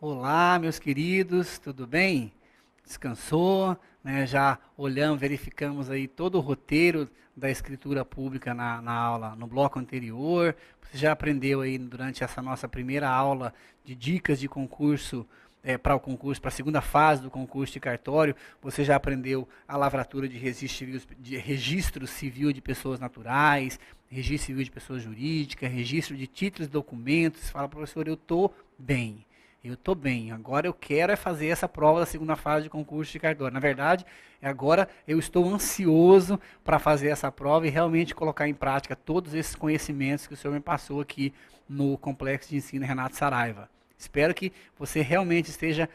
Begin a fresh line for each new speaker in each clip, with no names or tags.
Olá, meus queridos, tudo bem? Descansou, né? Já olhamos, verificamos aí todo o roteiro da escritura pública na aula, no bloco anterior. Você já aprendeu aí durante essa nossa primeira aula de dicas de concurso, para o concurso, para a segunda fase do concurso de cartório. Você já aprendeu a lavratura de registro civil de pessoas naturais, registro civil de pessoas jurídicas, registro de títulos e documentos. Você fala, professor, eu estou bem. Eu estou bem, agora eu quero é fazer essa prova da segunda fase de concurso de cartório. Na verdade, agora eu estou ansioso para fazer essa prova e realmente colocar em prática todos esses conhecimentos que o senhor me passou aqui no Complexo de Ensino Renato Saraiva. Espero que você realmente esteja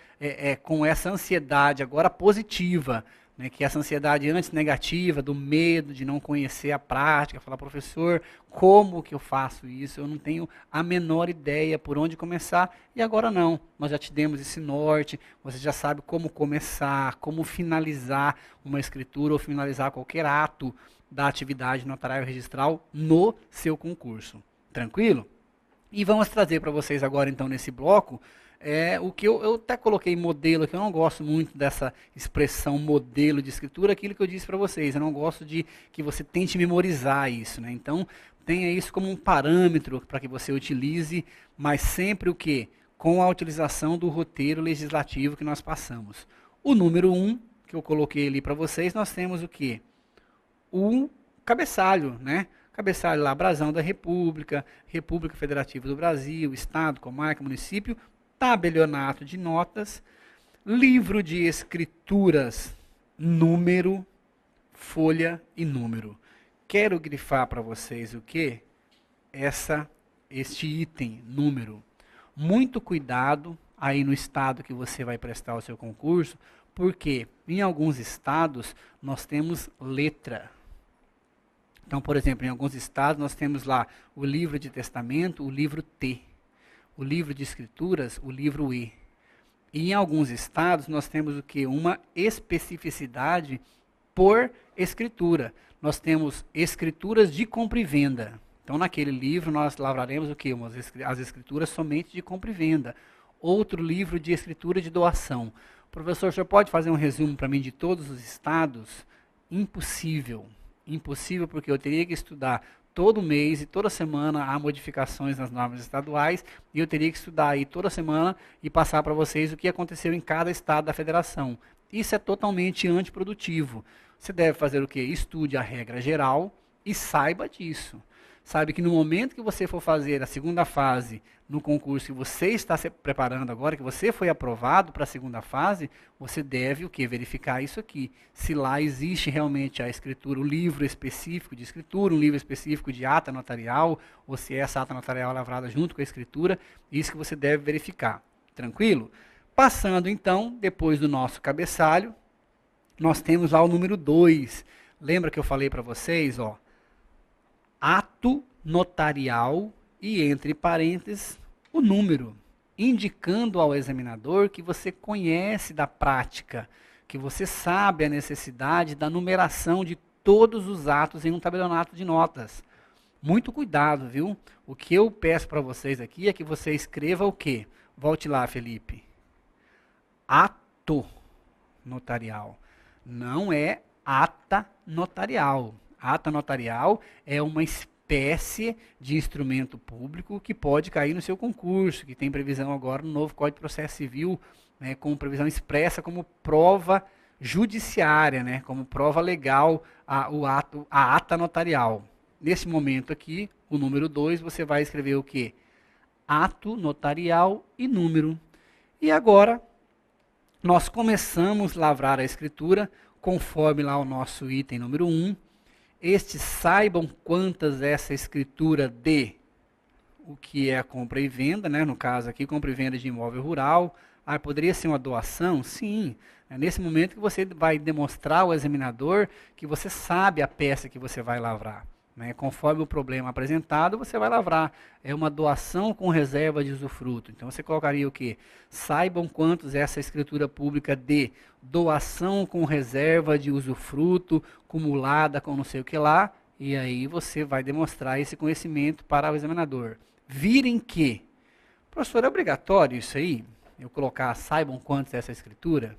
com essa ansiedade agora positiva, né, que essa ansiedade antes negativa, do medo de não conhecer a prática, falar, professor, como que eu faço isso? Eu não tenho a menor ideia por onde começar, e agora não, nós já te demos esse norte, você já sabe como começar, como finalizar uma escritura ou finalizar qualquer ato da atividade notarial registral no seu concurso. Tranquilo? E vamos trazer para vocês agora, então, nesse bloco, o que eu até coloquei modelo, que eu não gosto muito dessa expressão modelo de escritura, aquilo que eu disse para vocês, eu não gosto de que você tente memorizar isso, né? Então, tenha isso como um parâmetro para que você utilize, mas sempre o quê? Com a utilização do roteiro legislativo que nós passamos. O número 1, que eu coloquei ali para vocês, nós temos o quê? O cabeçalho, né? Cabeçalho lá, brasão da República, República Federativa do Brasil, Estado, Comarca, Município, tabelionato de notas, livro de escrituras, número, folha e número. Quero grifar para vocês o que? Este item, número. Muito cuidado aí no estado que você vai prestar o seu concurso, porque em alguns estados nós temos letra. Então, por exemplo, em alguns estados nós temos lá o livro de testamento, o livro T. O livro de escrituras, o livro E. E em alguns estados nós temos o que? Uma especificidade por escritura. Nós temos escrituras de compra e venda. Então naquele livro nós lavraremos o que? As escrituras somente de compra e venda. Outro livro de escritura de doação. Professor, o senhor pode fazer um resumo para mim de todos os estados? Impossível. Impossível, porque eu teria que estudar todo mês e toda semana há modificações nas normas estaduais e eu teria que estudar aí toda semana e passar para vocês o que aconteceu em cada estado da federação. Isso é totalmente antiprodutivo. Você deve fazer o quê? Estude a regra geral e saiba disso. Sabe que no momento que você for fazer a segunda fase no concurso que você está se preparando agora, que você foi aprovado para a segunda fase, você deve o quê? Verificar isso aqui. Se lá existe realmente a escritura, o livro específico de escritura, um livro específico de ata notarial, ou se essa ata notarial é lavrada junto com a escritura, isso que você deve verificar. Tranquilo? Passando então, depois do nosso cabeçalho, nós temos lá o número 2. Lembra que eu falei para vocês, ó? Ato notarial e, entre parênteses, o número, indicando ao examinador que você conhece da prática, que você sabe a necessidade da numeração de todos os atos em um tabelionato de notas. Muito cuidado, viu? O que eu peço para vocês aqui é que você escreva o quê? Volte lá, Felipe. Ato notarial. Não é ata notarial. Ata notarial é uma espécie de instrumento público que pode cair no seu concurso, que tem previsão agora no novo Código de Processo Civil, né, com previsão expressa como prova judiciária, né, como prova legal a ata notarial. Nesse momento aqui, o número 2, você vai escrever o quê? Ato notarial e número. E agora, nós começamos a lavrar a escritura, conforme lá o nosso item número 1, estes saibam quantas essa escritura de o que é a compra e venda, né? No caso aqui, compra e venda de imóvel rural. Poderia ser uma doação? Sim. É nesse momento que você vai demonstrar ao examinador que você sabe a peça que você vai lavrar. Né? Conforme o problema apresentado, você vai lavrar. É uma doação com reserva de usufruto. Então você colocaria o quê? Saibam quantos essa escritura pública de doação com reserva de usufruto, cumulada com não sei o que lá, e aí você vai demonstrar esse conhecimento para o examinador. Virem que, professor, é obrigatório isso aí? eu colocar saibam quantos essa escritura?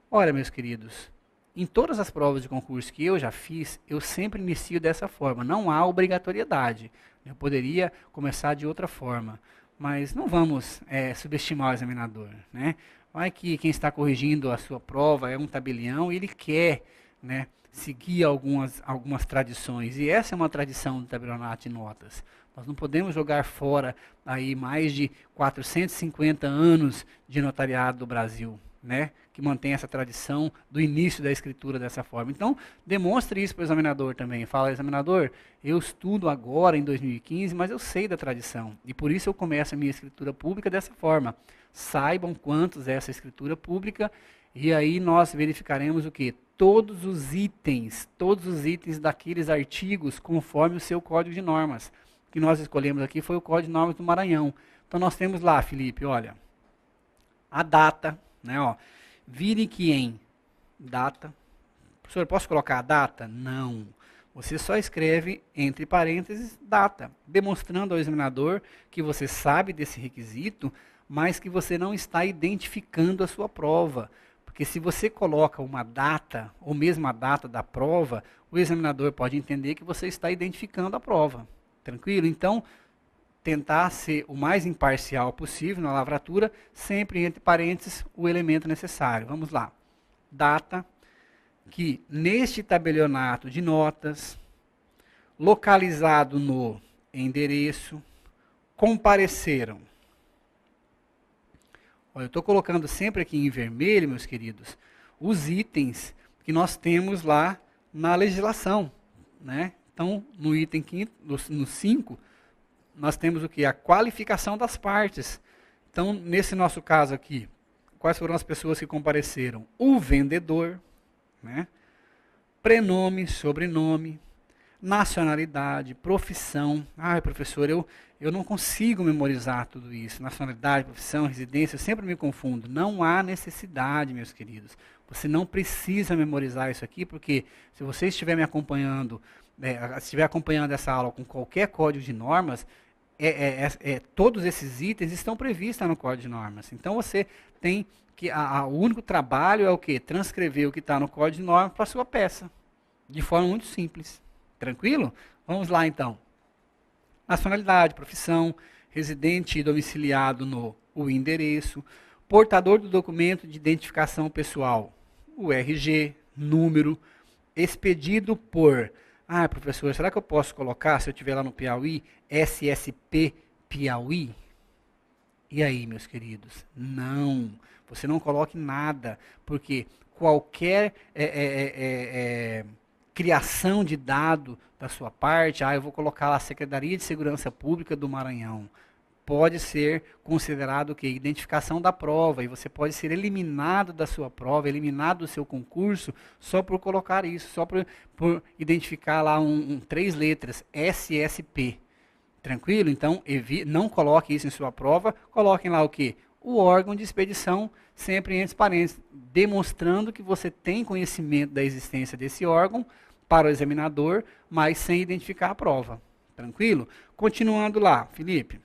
Olha, meus queridos, em todas as provas de concurso que eu já fiz, eu sempre inicio dessa forma. Não há obrigatoriedade. Eu poderia começar de outra forma. Mas não vamos subestimar o examinador, né? Vai que quem está corrigindo a sua prova é um tabelião e ele quer, né, seguir algumas tradições. E essa é uma tradição do tabelionato de notas. Nós não podemos jogar fora aí mais de 450 anos de notariado do Brasil, né, que mantém essa tradição do início da escritura dessa forma. Então, demonstre isso para o examinador também. Fala, examinador, eu estudo agora em 2015, mas eu sei da tradição. E por isso eu começo a minha escritura pública dessa forma. Saibam quantos é essa escritura pública, e aí nós verificaremos o quê? Todos os itens daqueles artigos conforme o seu código de normas. O que nós escolhemos aqui foi o Código de Normas do Maranhão. Então nós temos lá, Felipe, olha, a data, né, ó, vire que em data. Professor, posso colocar a data? Não. Você só escreve entre parênteses data, demonstrando ao examinador que você sabe desse requisito, mas que você não está identificando a sua prova. Porque se você coloca uma data, ou mesmo a data da prova, o examinador pode entender que você está identificando a prova. Tranquilo? Então, tentar ser o mais imparcial possível na lavratura, sempre entre parênteses o elemento necessário. Vamos lá. Data, que neste tabelionato de notas, localizado no endereço, compareceram. Olha, eu estou colocando sempre aqui em vermelho, meus queridos, os itens que nós temos lá na legislação, né? Então, no item 5, no 5, nós temos o que? A qualificação das partes. Então, nesse nosso caso aqui, quais foram as pessoas que compareceram? O vendedor, né? Prenome, sobrenome, nacionalidade, profissão. Ah, professor, eu não consigo memorizar tudo isso. Nacionalidade, profissão, residência, eu sempre me confundo. Não há necessidade, meus queridos. Você não precisa memorizar isso aqui, porque se você estiver me acompanhando, estiver acompanhando essa aula com qualquer código de normas, todos esses itens estão previstos no código de normas. Então você tem que, o único trabalho é o quê? Transcrever o que está no código de normas para a sua peça, de forma muito simples. Tranquilo? Vamos lá então. Nacionalidade, profissão, residente e domiciliado no o endereço, portador do documento de identificação pessoal, o RG, número, expedido por... Ah, professor, será que eu posso colocar, se eu estiver lá no Piauí, SSP Piauí? E aí, meus queridos? Não, você não coloque nada, porque qualquer criação de dado da sua parte, eu vou colocar lá a Secretaria de Segurança Pública do Maranhão, pode ser considerado o quê? Identificação da prova, e você pode ser eliminado da sua prova, eliminado do seu concurso, só por colocar isso, só por identificar lá 3 letras, SSP. Tranquilo? Então, não coloque isso em sua prova, coloquem lá o quê? O órgão de expedição, sempre entre parênteses, demonstrando que você tem conhecimento da existência desse órgão para o examinador, mas sem identificar a prova. Tranquilo? Continuando lá, Felipe.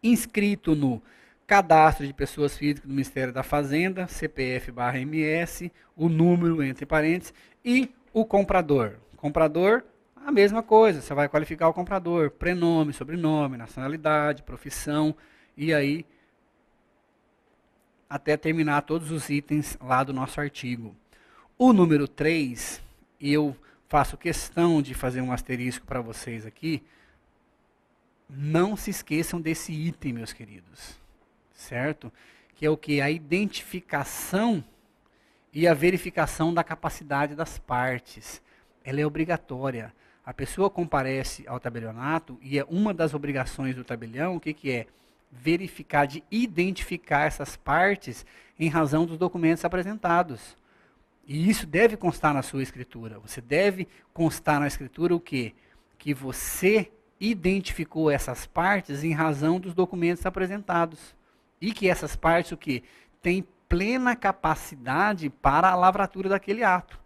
Inscrito no cadastro de pessoas físicas do Ministério da Fazenda, CPF/MS, o número entre parênteses, e o comprador. Comprador, a mesma coisa, você vai qualificar o comprador, prenome, sobrenome, nacionalidade, profissão, e aí até terminar todos os itens lá do nosso artigo. O número 3, eu faço questão de fazer um asterisco para vocês aqui. Não se esqueçam desse item, meus queridos, certo? Que é o que? A identificação e a verificação da capacidade das partes. Ela é obrigatória. A pessoa comparece ao tabelionato e é uma das obrigações do tabelião, o que é? Verificar, de identificar essas partes em razão dos documentos apresentados. E isso deve constar na sua escritura. Você deve constar na escritura o quê? Que você identificou essas partes em razão dos documentos apresentados. E que essas partes, o quê? Têm plena capacidade para a lavratura daquele ato.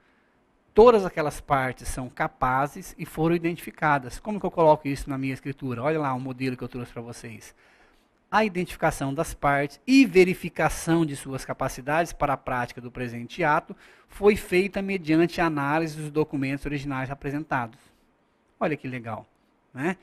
Todas aquelas partes são capazes e foram identificadas. Como que eu coloco isso na minha escritura? Olha lá o modelo que eu trouxe para vocês. a identificação das partes e verificação de suas capacidades para a prática do presente ato foi feita mediante análise dos documentos originais apresentados. Olha que legal, né?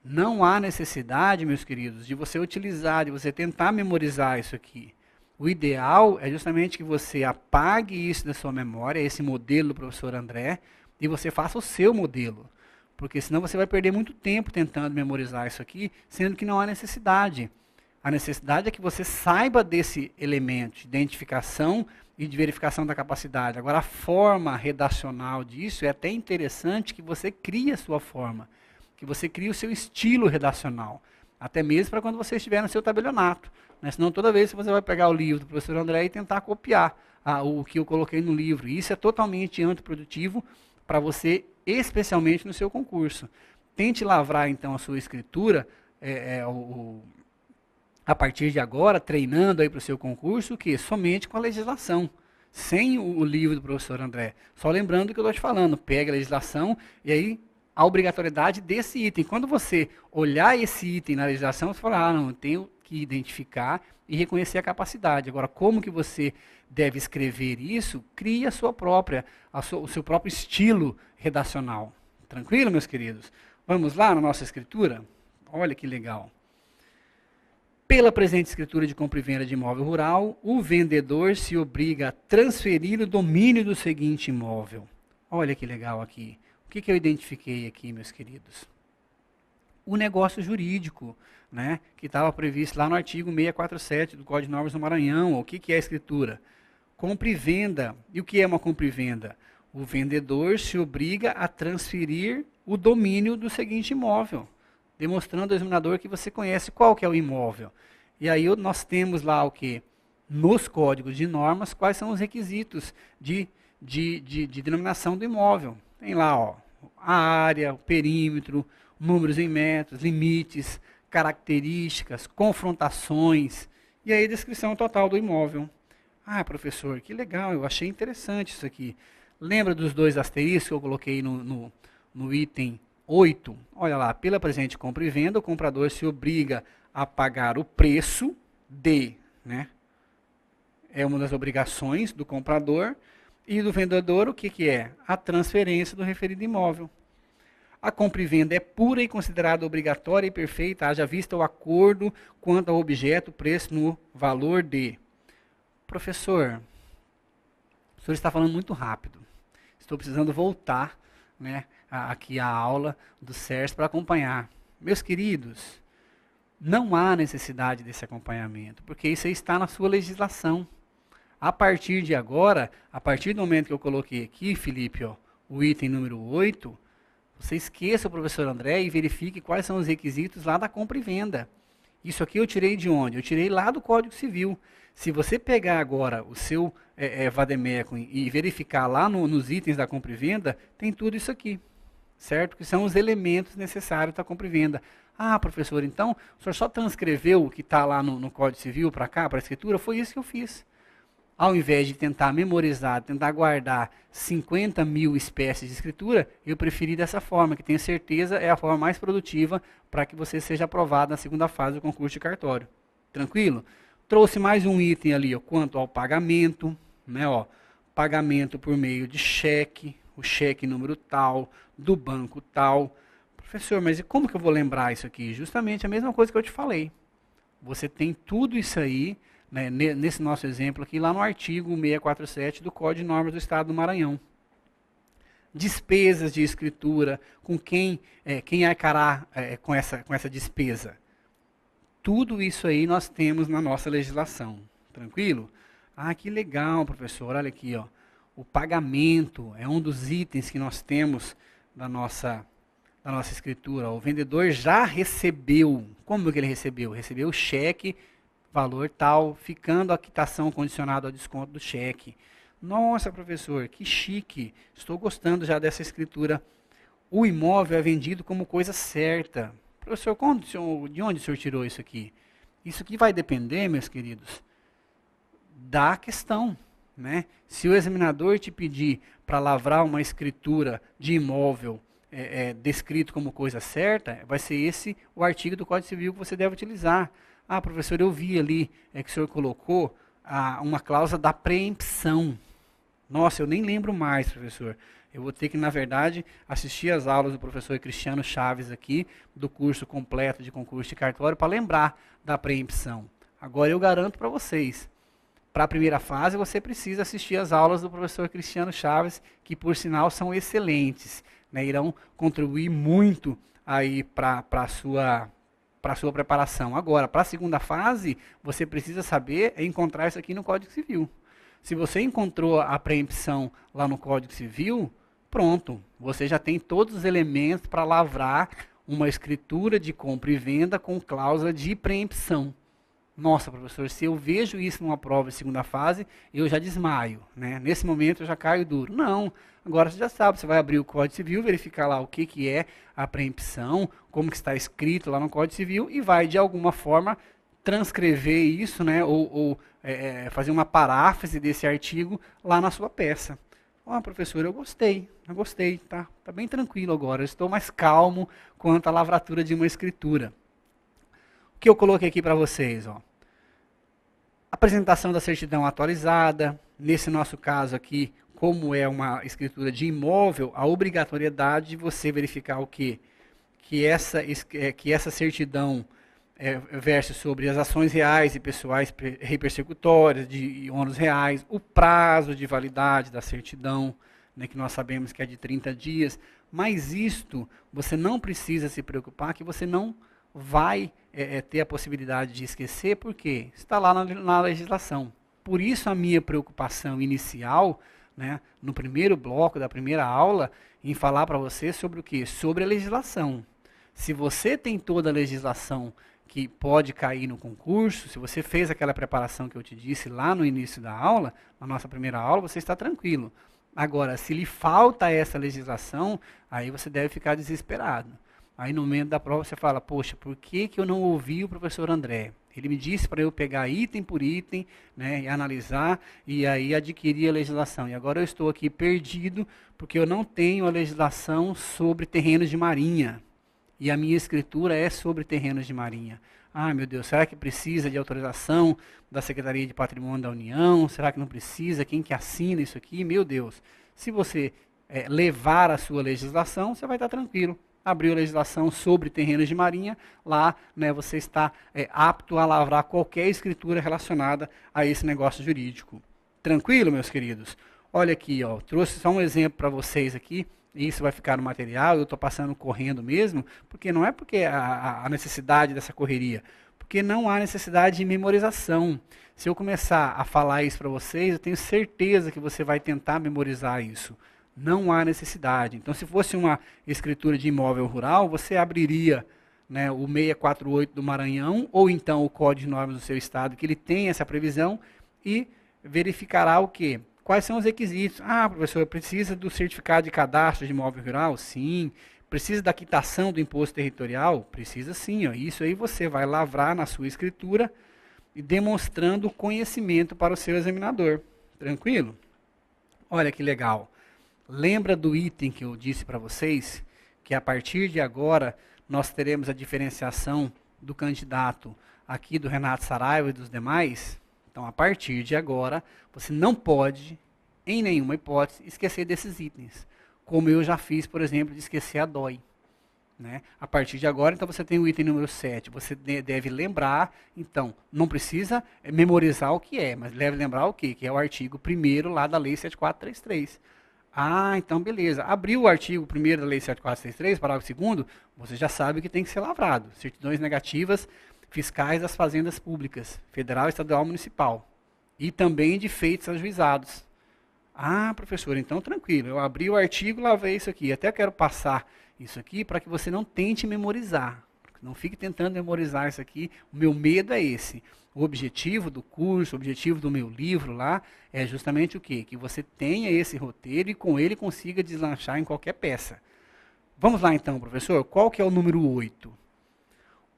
Não há necessidade, meus queridos, de você utilizar, de você tentar memorizar isso aqui. O ideal é justamente que você apague isso da sua memória, esse modelo do professor André, e você faça o seu modelo. Porque senão você vai perder muito tempo tentando memorizar isso aqui, sendo que não há necessidade. A necessidade é que você saiba desse elemento de identificação e de verificação da capacidade. Agora, a forma redacional disso é até interessante que você crie a sua forma, que você crie o seu estilo redacional, até mesmo para quando você estiver no seu tabelionato. Né? Senão, toda vez você vai pegar o livro do professor André e tentar copiar o que eu coloquei no livro. E isso é totalmente antiprodutivo para você, especialmente no seu concurso. Tente lavrar, então, a sua escritura a partir de agora, treinando aí para o seu concurso, que somente com a legislação, sem o livro do professor André. Só lembrando o que eu estou te falando, pega a legislação e aí a obrigatoriedade desse item. Quando você olhar esse item na legislação, você fala, não, eu tenho que identificar e reconhecer a capacidade. Agora, como que você deve escrever isso? Crie a sua própria, o seu próprio estilo redacional. Tranquilo, meus queridos? Vamos lá na nossa escritura? Olha que legal. Pela presente escritura de compra e venda de imóvel rural, o vendedor se obriga a transferir o domínio do seguinte imóvel. Olha que legal aqui. O que eu identifiquei aqui, meus queridos? O negócio jurídico, né, que estava previsto lá no artigo 647 do Código de Normas do Maranhão. O que é a escritura? Compra e venda. E o que é uma compra e venda? O vendedor se obriga a transferir o domínio do seguinte imóvel, demonstrando ao examinador que você conhece qual que é o imóvel. E aí nós temos lá o que? Nos códigos de normas, quais são os requisitos de denominação do imóvel. Tem lá ó, a área, o perímetro, números em metros, limites, características, confrontações, e aí a descrição total do imóvel. Ah, professor, que legal, eu achei interessante isso aqui. Lembra dos 2 asteriscos que eu coloquei no item 8? Olha lá, pela presente compra e venda, o comprador se obriga a pagar o preço de, né? É uma das obrigações do comprador, e do vendedor, o que é? A transferência do referido imóvel. A compra e venda é pura e considerada obrigatória e perfeita, haja vista o acordo quanto ao objeto, preço no valor de. Professor, o senhor está falando muito rápido. Estou precisando voltar, né, aqui à aula do SERS para acompanhar. Meus queridos, não há necessidade desse acompanhamento, porque isso aí está na sua legislação. A partir de agora, a partir do momento que eu coloquei aqui, Felipe, ó, o item número 8, você esqueça o professor André e verifique quais são os requisitos lá da compra e venda. Isso aqui eu tirei de onde? Eu tirei lá do Código Civil. Se você pegar agora o seu Vademecum e verificar lá nos itens da compra e venda, tem tudo isso aqui, certo? Que são os elementos necessários da compra e venda. Ah, professor, então o senhor só transcreveu o que está lá no Código Civil para cá, para a escritura? Foi isso que eu fiz. Ao invés de tentar memorizar, tentar guardar 50 mil espécies de escritura, eu preferi dessa forma, que tenho certeza é a forma mais produtiva para que você seja aprovado na segunda fase do concurso de cartório. Tranquilo? Trouxe mais um item ali, ó, quanto ao pagamento, né, ó, pagamento por meio de cheque, o cheque número tal, do banco tal. Professor, mas e como que eu vou lembrar isso aqui? Justamente a mesma coisa que eu te falei. Você tem tudo isso aí, né, nesse nosso exemplo aqui, lá no artigo 647 do Código de Normas do Estado do Maranhão. Despesas de escritura, com quem arcará com essa despesa. Tudo isso aí nós temos na nossa legislação. Tranquilo? Ah, que legal, professor. Olha aqui, ó. O pagamento é um dos itens que nós temos da nossa escritura. O vendedor já recebeu. Como que ele recebeu? Recebeu o cheque, valor tal, ficando a quitação condicionada ao desconto do cheque. Nossa, professor, que chique. Estou gostando já dessa escritura. O imóvel é vendido como coisa certa. Professor, de onde o senhor tirou isso aqui? Isso aqui vai depender, meus queridos, da questão. Né? Se o examinador te pedir para lavrar uma escritura de imóvel descrito como coisa certa, vai ser esse o artigo do Código Civil que você deve utilizar. Ah, professor, eu vi ali que o senhor colocou uma cláusula da preempção. Nossa, eu nem lembro mais, professor. Eu vou ter que, na verdade, assistir às aulas do professor Cristiano Chaves aqui, do curso completo de concurso de cartório, para lembrar da preempção. Agora eu garanto para vocês, para a primeira fase você precisa assistir às aulas do professor Cristiano Chaves, que por sinal são excelentes, né? Irão contribuir muito aí para a sua preparação. Agora, para a segunda fase, você precisa saber encontrar isso aqui no Código Civil. Se você encontrou a preempção lá no Código Civil, pronto, você já tem todos os elementos para lavrar uma escritura de compra e venda com cláusula de preempção. Nossa, professor, se eu vejo isso numa prova de segunda fase, eu já desmaio, né? Nesse momento eu já caio duro. Não, agora você já sabe, você vai abrir o Código Civil, verificar lá o que é a preempção, como que está escrito lá no Código Civil e vai, de alguma forma, transcrever isso, né? Ou fazer uma paráfrase desse artigo lá na sua peça. Ó, professor, eu gostei, tá bem tranquilo agora, eu estou mais calmo quanto à lavratura de uma escritura. O que eu coloquei aqui para vocês, ó. Apresentação da certidão atualizada, nesse nosso caso aqui, como é uma escritura de imóvel, a obrigatoriedade de você verificar o quê? Que essa certidão versa sobre as ações reais e pessoais repersecutórias de ônus reais, o prazo de validade da certidão, né, que nós sabemos que é de 30 dias, mas isto você não precisa se preocupar que você não vai ter a possibilidade de esquecer, porque está lá na legislação. Por isso a minha preocupação inicial, né, no primeiro bloco da primeira aula, em falar para você sobre o quê? Sobre a legislação. Se você tem toda a legislação que pode cair no concurso, se você fez aquela preparação que eu te disse lá no início da aula, na nossa primeira aula, você está tranquilo. Agora, se lhe falta essa legislação, aí você deve ficar desesperado. Aí no momento da prova você fala, poxa, por que eu não ouvi o professor André? Ele me disse para eu pegar item por item, né, e analisar e aí adquirir a legislação. E agora eu estou aqui perdido porque eu não tenho a legislação sobre terrenos de marinha. E a minha escritura é sobre terrenos de marinha. Ah, meu Deus, será que precisa de autorização da Secretaria de Patrimônio da União? Será que não precisa? Quem que assina isso aqui? Meu Deus, se você levar a sua legislação, você vai estar tranquilo. Abriu a legislação sobre terrenos de marinha, lá, né, você está apto a lavrar qualquer escritura relacionada a esse negócio jurídico. Tranquilo, meus queridos? Olha aqui, ó, trouxe só um exemplo para vocês aqui. Isso vai ficar no material, eu estou passando correndo mesmo, porque não é porque a necessidade dessa correria, porque não há necessidade de memorização. Se eu começar a falar isso para vocês, eu tenho certeza que você vai tentar memorizar isso. Não há necessidade. Então, se fosse uma escritura de imóvel rural, você abriria, né, o 648 do Maranhão, ou então o Código de Normas do seu estado, que ele tem essa previsão, e verificará o quê? Quais são os requisitos? Ah, professor, precisa do certificado de cadastro de imóvel rural? Sim. Precisa da quitação do imposto territorial? Precisa sim. Ó. Isso aí você vai lavrar na sua escritura e demonstrando conhecimento para o seu examinador. Tranquilo? Olha que legal. Lembra do item que eu disse para vocês? Que a partir de agora nós teremos a diferenciação do candidato aqui do Renato Saraiva e dos demais? Então, a partir de agora, você não pode, em nenhuma hipótese, esquecer desses itens. Como eu já fiz, por exemplo, de esquecer a DOI. Né? A partir de agora, então, você tem o item número 7. Você deve lembrar, então, não precisa memorizar o que é, mas deve lembrar o quê? Que é o artigo 1º lá da Lei 7433. Ah, então, beleza. Abriu o artigo 1º da Lei 7433, parágrafo 2º, você já sabe o que tem que ser lavrado. Certidões negativas fiscais das fazendas públicas, federal, estadual, municipal. E também de feitos ajuizados. Ah, professor, então tranquilo. Eu abri o artigo, lavei isso aqui. Até quero passar isso aqui para que você não tente memorizar. Não fique tentando memorizar isso aqui. O meu medo é esse. O objetivo do curso, o objetivo do meu livro lá, é justamente o quê? Que você tenha esse roteiro e com ele consiga deslanchar em qualquer peça. Vamos lá então, professor. Qual que é o número 8?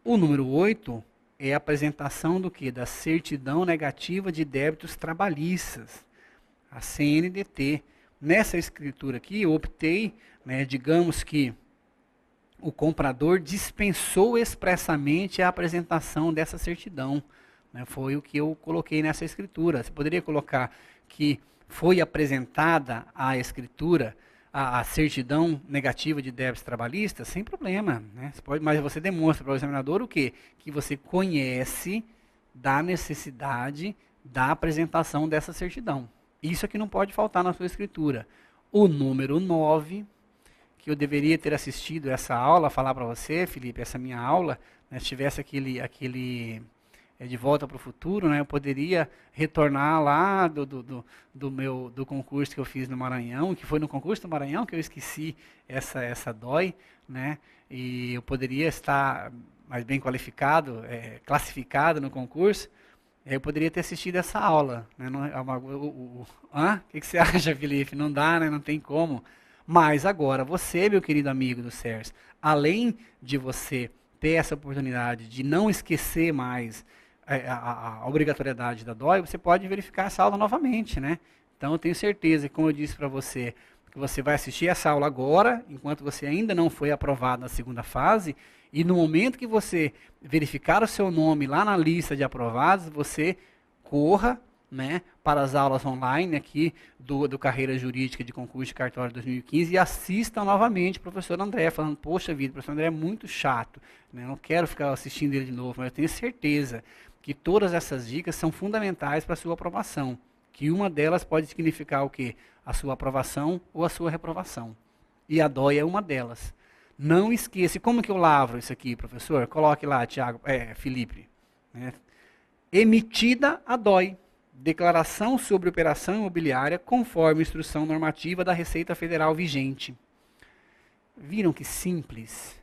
O número 8 é a apresentação do quê? Da certidão negativa de débitos trabalhistas, a CNDT. Nessa escritura aqui, eu optei, né, digamos que o comprador dispensou expressamente a apresentação dessa certidão. Né? Foi o que eu coloquei nessa escritura. Você poderia colocar que foi apresentada a escritura, a certidão negativa de débitos trabalhistas, sem problema. Né? Mas você demonstra para o examinador o quê? Que você conhece da necessidade da apresentação dessa certidão. Isso é que não pode faltar na sua escritura. O número 9, que eu deveria ter assistido essa aula, falar para você, Felipe, essa minha aula, né, se tivesse aquele de volta para o futuro, né, eu poderia retornar lá do concurso que eu fiz no Maranhão, que foi no concurso do Maranhão que eu esqueci essa DOI, né, e eu poderia estar mais bem qualificado, classificado no concurso. Eu poderia ter assistido essa aula. Né? O que você acha, Felipe? Não dá, né? Não tem como. Mas agora, você, meu querido amigo do CERS, além de você ter essa oportunidade de não esquecer mais a obrigatoriedade da DOI, você pode verificar essa aula novamente, né? Então, eu tenho certeza que, como eu disse para você, que você vai assistir essa aula agora, enquanto você ainda não foi aprovado na segunda fase, e no momento que você verificar o seu nome lá na lista de aprovados, você corra, né, para as aulas online aqui do Carreira Jurídica de Concurso de Cartório 2015 e assista novamente o professor André, falando, poxa vida, o professor André é muito chato, né, não quero ficar assistindo ele de novo, mas eu tenho certeza que todas essas dicas são fundamentais para a sua aprovação, que uma delas pode significar o quê? A sua aprovação ou a sua reprovação. E a DOI é uma delas. Não esqueça. Como que eu lavro isso aqui, professor? Coloque lá, Felipe. Né? Emitida a DOI. Declaração sobre operação imobiliária conforme instrução normativa da Receita Federal vigente. Viram que simples?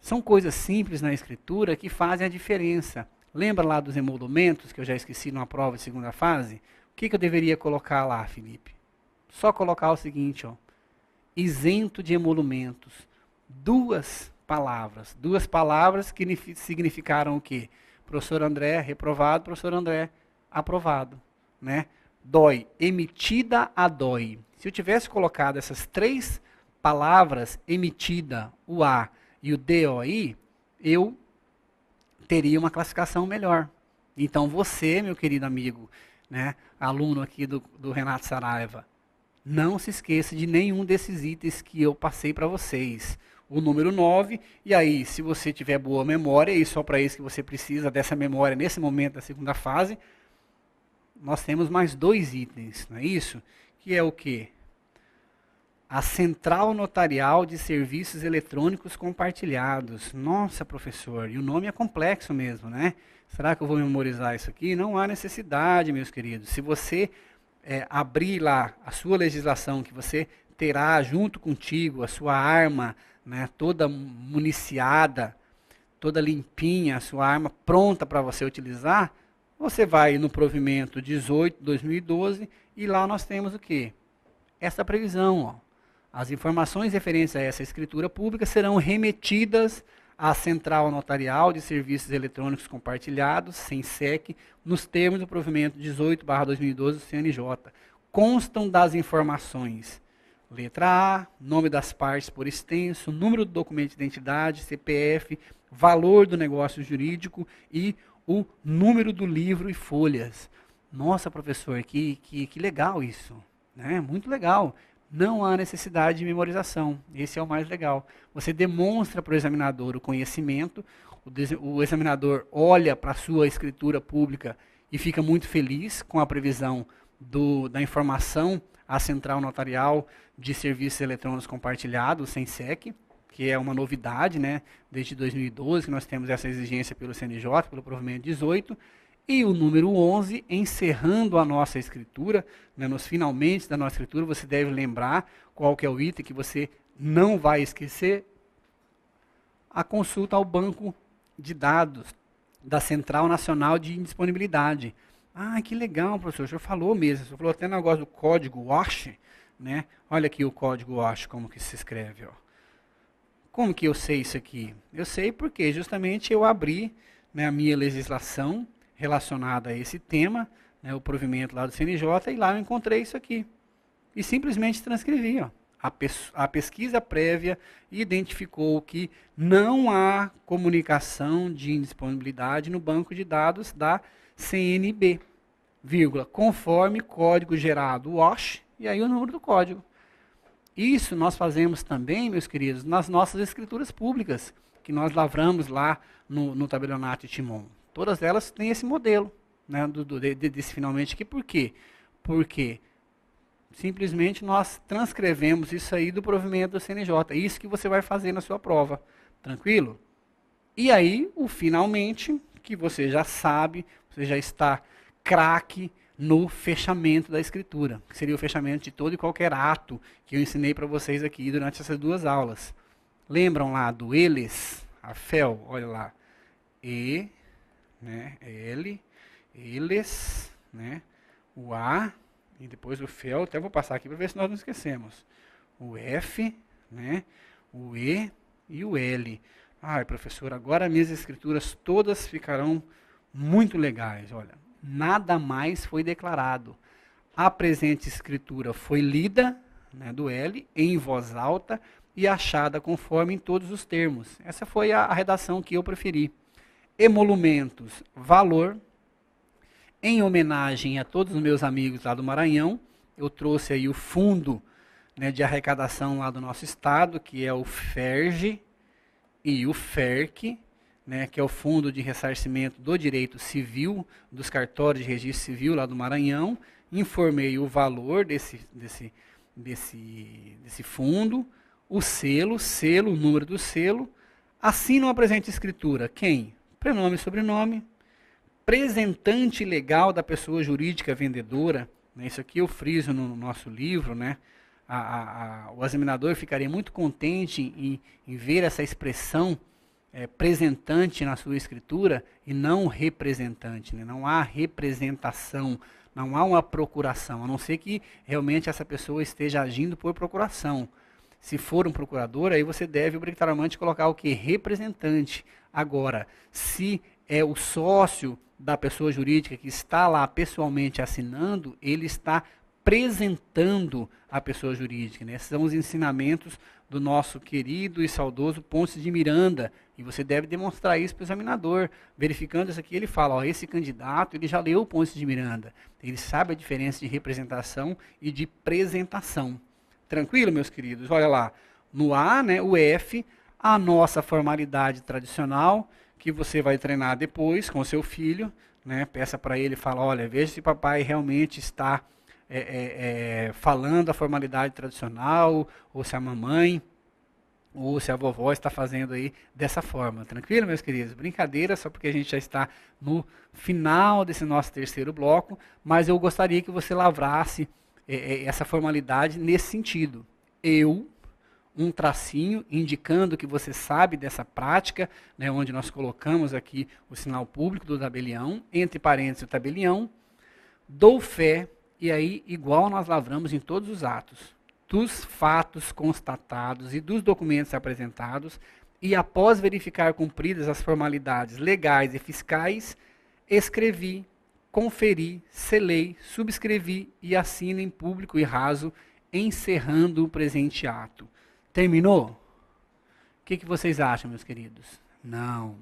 São coisas simples na escritura que fazem a diferença. Lembra lá dos emolumentos, que eu já esqueci numa prova de segunda fase? O que eu deveria colocar lá, Felipe? Só colocar o seguinte, ó. Isento de emolumentos. Duas palavras que significaram o quê? Professor André, reprovado, professor André, aprovado. Né? DOI, emitida a DOI. Se eu tivesse colocado essas 3 palavras, emitida, o A e o DOI, eu teria uma classificação melhor. Então você, meu querido amigo, né, aluno aqui do Renato Saraiva, não se esqueça de nenhum desses itens que eu passei para vocês. O número 9, e aí, se você tiver boa memória, e só para isso que você precisa dessa memória nesse momento da segunda fase, nós temos mais 2 itens, não é isso? Que é o quê? A Central Notarial de Serviços Eletrônicos Compartilhados. Nossa, professor, e o nome é complexo mesmo, né? Será que eu vou memorizar isso aqui? Não há necessidade, meus queridos. Se você abrir lá a sua legislação, que você terá junto contigo a sua arma, né, toda municiada, toda limpinha, a sua arma pronta para você utilizar, você vai no provimento 18/2012 e lá nós temos o quê? Essa previsão, ó. As informações referentes a essa escritura pública serão remetidas à Central Notarial de Serviços Eletrônicos Compartilhados, SENSEC, nos termos do provimento 18/2012 do CNJ. Constam das informações: letra A, nome das partes por extenso, número do documento de identidade, CPF, valor do negócio jurídico e o número do livro e folhas. Nossa, professor, que legal isso, né? Muito legal. Não há necessidade de memorização. Esse é o mais legal. Você demonstra para o examinador o conhecimento, o examinador olha para a sua escritura pública e fica muito feliz com a previsão da informação à Central Notarial de Serviços Eletrônicos Compartilhados, SENSEC, que é uma novidade, né? Desde 2012 que nós temos essa exigência pelo CNJ, pelo provimento 18, e o número 11, encerrando a nossa escritura, né, nos finalmente da nossa escritura, você deve lembrar qual que é o item que você não vai esquecer, a consulta ao banco de dados da Central Nacional de Indisponibilidade. Ah, que legal, professor, o senhor falou mesmo, o senhor falou até negócio do código WASH, né? Olha aqui o código WASH, como que se escreve, ó. Como que eu sei isso aqui? Eu sei porque justamente eu abri, né, a minha legislação relacionada a esse tema, né, o provimento lá do CNJ, e lá eu encontrei isso aqui. E simplesmente transcrevi, ó. A pesquisa prévia identificou que não há comunicação de indisponibilidade no banco de dados da CNB, vírgula, conforme código gerado WASH, e aí o número do código. Isso nós fazemos também, meus queridos, nas nossas escrituras públicas, que nós lavramos lá no tabelionato de Timon. Todas elas têm esse modelo, né, desse finalmente aqui. Por quê? Porque simplesmente nós transcrevemos isso aí do provimento do CNJ. É isso que você vai fazer na sua prova. Tranquilo? E aí, o finalmente, que você já sabe, você já está craque no fechamento da escritura, que seria o fechamento de todo e qualquer ato que eu ensinei para vocês aqui durante essas 2 aulas. Lembram lá do eles, a fel, olha lá, e, né, ele, eles, né, o a, e depois o fel, até vou passar aqui para ver se nós não esquecemos. O f, né, o e e o l. Ai, professor, agora minhas escrituras todas ficarão muito legais. Olha, nada mais foi declarado. A presente escritura foi lida, né, do L, em voz alta e achada conforme em todos os termos. Essa foi a redação que eu preferi. Emolumentos, valor. Em homenagem a todos os meus amigos lá do Maranhão, eu trouxe aí o fundo, né, de arrecadação lá do nosso estado, que é o FERJ e o FERC, né, que é o Fundo de Ressarcimento do Direito Civil, dos cartórios de registro civil lá do Maranhão. Informei o valor desse fundo, o selo, o número do selo. Assinam a presente escritura quem? Prenome e sobrenome, representante legal da pessoa jurídica vendedora, né, isso aqui eu friso no nosso livro, né, o examinador ficaria muito contente em ver essa expressão representante na sua escritura e não representante, né, não há representação, não há uma procuração, a não ser que realmente essa pessoa esteja agindo por procuração. Se for um procurador, aí você deve obrigatoriamente colocar o que? Representante. Agora, se é o sócio da pessoa jurídica que está lá pessoalmente assinando, ele está apresentando a pessoa jurídica, né? Esses são os ensinamentos do nosso querido e saudoso Ponce de Miranda, e você deve demonstrar isso para o examinador. Verificando isso aqui, ele fala, ó, esse candidato ele já leu o Ponce de Miranda, ele sabe a diferença de representação e de apresentação. Tranquilo, meus queridos? Olha lá, no A, né, o F, a nossa formalidade tradicional, que você vai treinar depois com o seu filho, né, peça para ele, fala, olha, veja se papai realmente está falando a formalidade tradicional, ou se a mamãe, ou se a vovó está fazendo aí dessa forma. Tranquilo, meus queridos? Brincadeira, só porque a gente já está no final desse nosso terceiro bloco, mas eu gostaria que você lavrasse essa formalidade nesse sentido. Eu, um tracinho indicando que você sabe dessa prática, né, onde nós colocamos aqui o sinal público do tabelião, entre parênteses o tabelião, dou fé, e aí igual nós lavramos em todos os atos, dos fatos constatados e dos documentos apresentados, e após verificar cumpridas as formalidades legais e fiscais, escrevi, conferi, selei, subscrevi e assino em público e raso, encerrando o presente ato. Terminou? O que vocês acham, meus queridos? Não.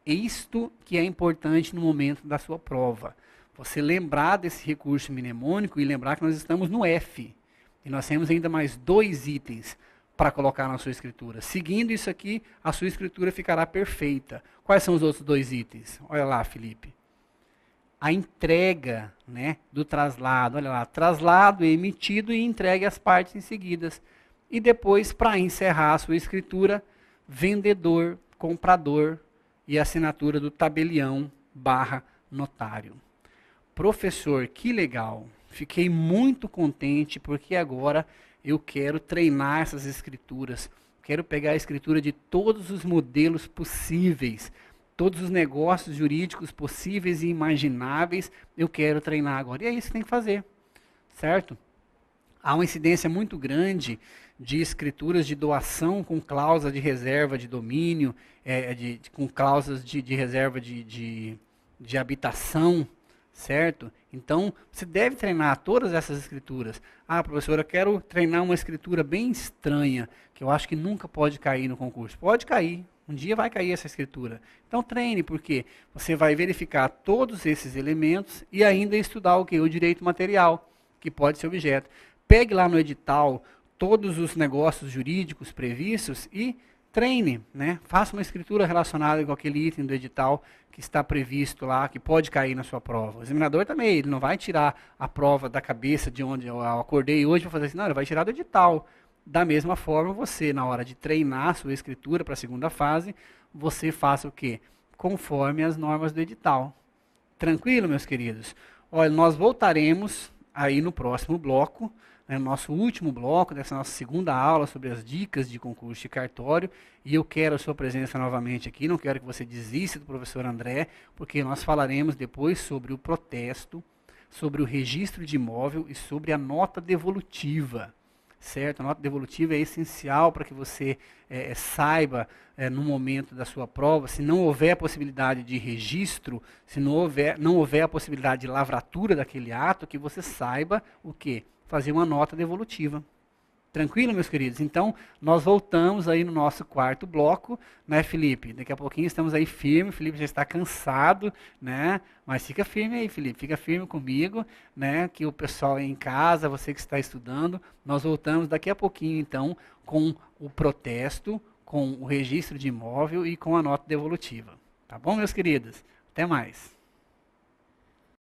Isto que é importante no momento da sua prova. Você lembrar desse recurso mnemônico e lembrar que nós estamos no F. E nós temos ainda mais 2 itens para colocar na sua escritura. Seguindo isso aqui, a sua escritura ficará perfeita. Quais são os outros 2 itens? Olha lá, Felipe. A entrega, né, do traslado. Olha lá, traslado emitido e entregue as partes em seguidas. E depois, para encerrar a sua escritura, vendedor, comprador e assinatura do tabelião / notário. Professor, que legal. Fiquei muito contente porque agora eu quero treinar essas escrituras. Quero pegar a escritura de todos os modelos possíveis, todos os negócios jurídicos possíveis e imagináveis, eu quero treinar agora. E é isso que tem que fazer, certo? Há uma incidência muito grande de escrituras de doação com cláusula de reserva de domínio, com cláusulas de reserva de habitação, certo? Então, você deve treinar todas essas escrituras. Ah, professora, eu quero treinar uma escritura bem estranha, que eu acho que nunca pode cair no concurso. Pode cair, um dia vai cair essa escritura. Então treine, porque você vai verificar todos esses elementos e ainda estudar o que? O direito material, que pode ser objeto. Pegue lá no edital todos os negócios jurídicos previstos e treine, né? Faça uma escritura relacionada com aquele item do edital que está previsto lá, que pode cair na sua prova. O examinador também, ele não vai tirar a prova da cabeça de onde eu acordei hoje para fazer assim, não, ele vai tirar do edital. Da mesma forma, você, na hora de treinar a sua escritura para a segunda fase, você faça o quê? Conforme as normas do edital. Tranquilo, meus queridos? Olha, nós voltaremos aí no próximo bloco, né, nosso último bloco dessa nossa segunda aula sobre as dicas de concurso de cartório, e eu quero a sua presença novamente aqui, não quero que você desista do professor André, porque nós falaremos depois sobre o protesto, sobre o registro de imóvel e sobre a nota devolutiva. Certo? A nota devolutiva é essencial para que você saiba, no momento da sua prova, se não houver a possibilidade de registro, se não houver a possibilidade de lavratura daquele ato, que você saiba o quê? Fazer uma nota devolutiva. Tranquilo, meus queridos? Então, nós voltamos aí no nosso quarto bloco, né, Felipe? Daqui a pouquinho estamos aí firme, o Felipe já está cansado, né? Mas fica firme aí, Felipe, fica firme comigo, né? Que o pessoal aí em casa, você que está estudando, nós voltamos daqui a pouquinho, então, com o protesto, com o registro de imóvel e com a nota devolutiva. Tá bom, meus queridos? Até mais.